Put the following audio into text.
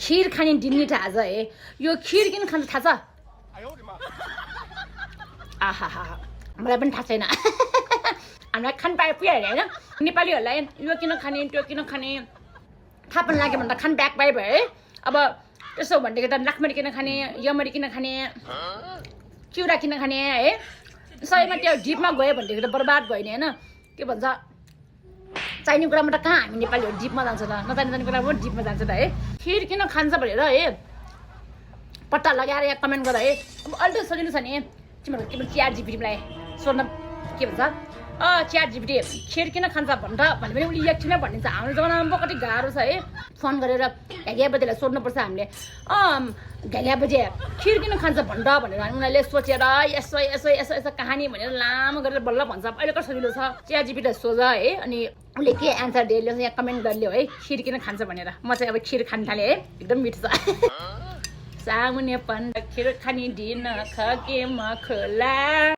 खिर खाने दिन नि थाहा छ है यो खिर किन खान्छ थाहा छ आहा मलाई पनि थाहा छैन हामीलाई खान पाए पुगिहाल्यो होइन नेपालीहरूलाई यो किन खाने त्यो किन खाने थाहा पनि लाग्यो भने त खान ब्याक पाए भयो है अब त्यसो भनेदेखि त लाखमरी किन खाने यमरी किन खाने चिउरा किन खाने है सयमा त्यो डिपमा गयो भनेदेखि त बर्बाद भयो नि होइन के भन्छ चाहिने कुरामा त कहाँ हामी नेपालीहरू डिपमा जान्छ त नचाहिने कुरामा पनि डिपमा जान्छ त है खिर किन खान्छ भनेर है पत्ता लगाएर यहाँ कमेन्ट गर है अब अलिक सजिलो छ नि तिमीहरू के भन्छ च्याट जिपिटीलाई सोध्न के भन्छ च्याट जिपिटी खिर किन खान्छ भनेर भने पनि उसले एकछिनै भनिदिन्छ हाम्रो जमानामा कति गाह्रो छ है फोन गरेर घ्याघ्या बजेलाई सोध्नुपर्छ हामीले घ्याघ्या बजे खिर किन खान्छ भनेर उनीहरूले सोचेर यसो यसो यसो यसो कहानी भनेर लामो गरेर बल्ल भन्छ अहिले कति सजिलो छ च्याट जिपिटीलाई सोध है अनि उसले के एन्सर दियो यहाँ कमेन्ट गरिदियो है खिर किन खान्छ भनेर म चाहिँ अब खिर खान थालेँ है एकदम मिठो छ सामुन्ने पन्ड खिर खाने दिन खके म खोला